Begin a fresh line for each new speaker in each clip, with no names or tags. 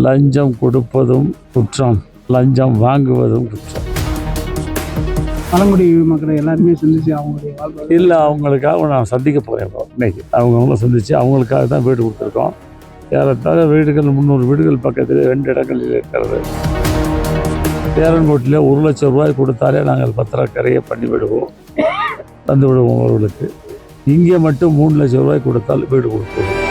லஞ்சம் கொடுப்பதும் குற்றம், லஞ்சம் வாங்குவதும் குற்றம்.
பழங்குடி மக்களை எல்லாருமே சந்திச்சு அவங்களுடைய வாழ்க்கை
இல்லை, அவங்களுக்காக நான் சந்திக்க போகிறேன். இப்போ இன்னைக்கு அவங்கவுங்களும் சந்தித்து அவங்களுக்காக தான் வீடு கொடுத்துருக்கோம். ஏறத்தாழ வீடுகள் 300 வீடுகள் பக்கத்தில் 2 இடங்களில் இருக்கிறது. சேரன்கோட்டில் 1 லட்சம் ரூபாய் கொடுத்தாலே நாங்கள் பத்திரக்கரையை பண்ணி விடுவோம், தந்து விடுவோம் அவர்களுக்கு. இங்கே மட்டும் 3 லட்சம் ரூபாய் கொடுத்தால் வீடு கொடுத்துருவோம்.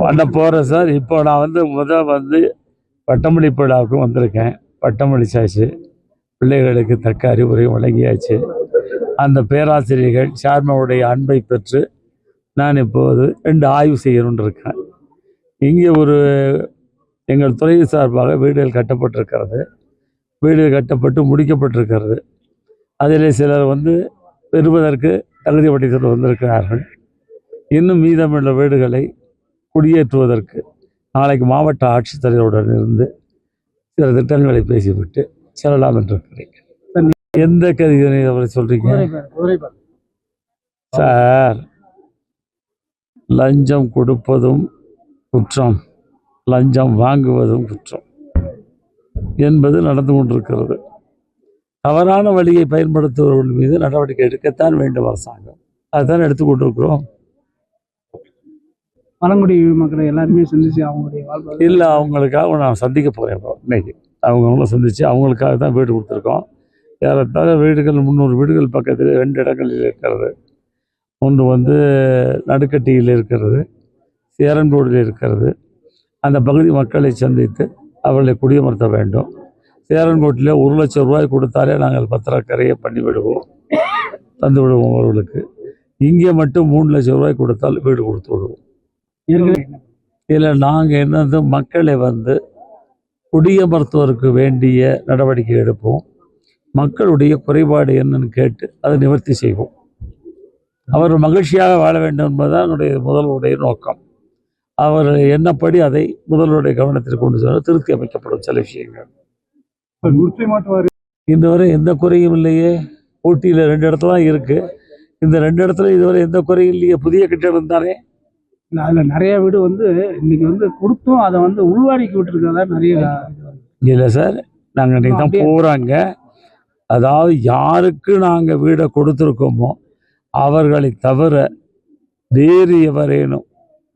பண்ண போகிறேன் சார். இப்போ நான் முதல் பட்டமளிப்பு விழாவுக்கு வந்திருக்கேன். பட்டமளிச்சாச்சு, பிள்ளைகளுக்கு தக்க அறிவுரையும் வழங்கியாச்சு. அந்த பேராசிரியர்கள் சேர்மனுடைய அன்பை பெற்று நான் இப்போது 2 ஆய்வு செய்யணும்னு இருக்கேன். இங்கே எங்கள் துறை சார்பாக வீடுகள் கட்டப்பட்டிருக்கிறது, வீடுகள் கட்டப்பட்டு முடிக்கப்பட்டிருக்கிறது. அதில் சிலர் பெறுவதற்கு தகுதி பட்டியலில் வந்திருக்கிறார்கள். இன்னும் மீதமுள்ள வீடுகளை குடியேற்றுவதற்கு நாளைக்கு மாவட்ட ஆட்சித்தலைவருடன் இருந்து சில திட்டங்களை பேசிவிட்டு செல்லலாம் என்று இருக்கிறீங்க. எந்த கதிகளை அவரை சொல்றீங்க சார்? லஞ்சம் கொடுப்பதும் குற்றம், லஞ்சம் வாங்குவதும் குற்றம் என்பது நடந்து கொண்டிருக்கிறது. தவறான வழியை பயன்படுத்துபவர்கள் மீது நடவடிக்கை எடுக்கத்தான் வேண்டும் அரசாங்கம். அதுதான் எடுத்துக்கொண்டிருக்கிறோம்.
பழங்குடி மக்களை எல்லாருமே சந்திச்சு அவங்களுடைய வாழ்க்கை
இல்லை, அவங்களுக்காக நான் சந்திக்க போகிறேன். இப்போ இன்னைக்கு அவங்கவுங்களும் சந்தித்து அவங்களுக்காக தான் வீடு கொடுத்துருக்கோம். ஏறத்தாழ வீடுகள் 300 வீடுகள் பக்கத்தில் 2 இடங்களில் இருக்கிறது. ஒன்று நடுக்கட்டியில் இருக்கிறது, சேரன்கோடில் இருக்கிறது. அந்த பகுதி மக்களை சந்தித்து அவர்களை குடியமர்த்த வேண்டும். சேரன்கோட்டில் 1 லட்சம் ரூபாய் கொடுத்தாலே நாங்கள் பத்திரக்கரையை பண்ணி விடுவோம், தந்து விடுவோம் அவர்களுக்கு. இங்கே மட்டும் 3 லட்சம் ரூபாய் கொடுத்தால் வீடு கொடுத்து விடுவோம். இல்லை, நாங்கள் மக்களை குடியமர்த்துவதற்கு வேண்டிய நடவடிக்கை எடுப்போம். மக்களுடைய குறைபாடு என்னன்னு கேட்டு அதை நிவர்த்தி செய்வோம். அவர் மகிழ்ச்சியாக வாழ வேண்டும் என்பதுதான் என்னுடைய முதல்வருடைய நோக்கம். அவர் என்னப்படி அதை முதல்வருடைய கவனத்தில் கொண்டு செல்ல திருத்தி அமைக்கப்படும் சில விஷயங்கள். இந்த வரை எந்த குறையும் இல்லையே. ஊட்டியில் 2 இடத்துல தான் இருக்குது. இந்த 2 இடத்துல இதுவரை எந்த குறையும் இல்லையே. புதிய கட்டிடம் தானே.
அதில் நிறைய வீடு இன்னைக்கு கொடுத்தும் அதை உள்வாடிக்கு விட்டுருக்கதா நிறைய.
இல்லை சார், நாங்கள் இன்னைக்கு தான் போகிறாங்க. அதாவது யாருக்கு நாங்கள் வீடை கொடுத்துருக்கோமோ அவர்களை தவிர வேறு எவரேனும்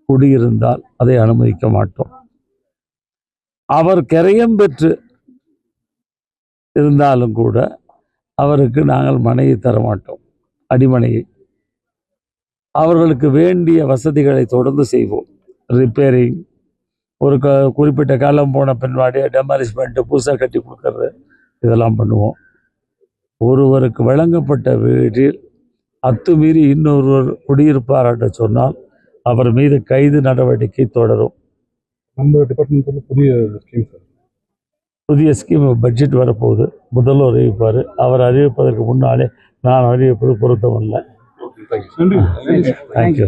குடியிருந்தால் அதை அனுமதிக்க மாட்டோம். அவர் கிரயம் பெற்று இருந்தாலும் கூட அவருக்கு நாங்கள் மனையை தர மாட்டோம், அடிமனையை. அவர்களுக்கு வேண்டிய வசதிகளை தொடர்ந்து செய்வோம். ரிப்பேரிங், ஒரு குறிப்பிட்ட காலம் போன பின்னாடி டெமாலிஷ்மெண்ட்டு, புதுசாக கட்டி கொடுக்கறது, இதெல்லாம் பண்ணுவோம். ஒருவருக்கு வழங்கப்பட்ட வீட்டில் அத்துமீறி இன்னொருவர் குடியிருப்பார் என்று சொன்னால் அவர் மீது கைது நடவடிக்கை தொடரும்.
நம்ம டிபார்ட்மெண்ட்டில்
புதிய ஸ்கீம் பட்ஜெட் வரப்போகுது. முதல்வர் அறிவிப்பார். அவர் அறிவிப்பதற்கு முன்னாலே நான் அறிவிப்பது பொருத்தமல்ல.
Thank you.
Thank you.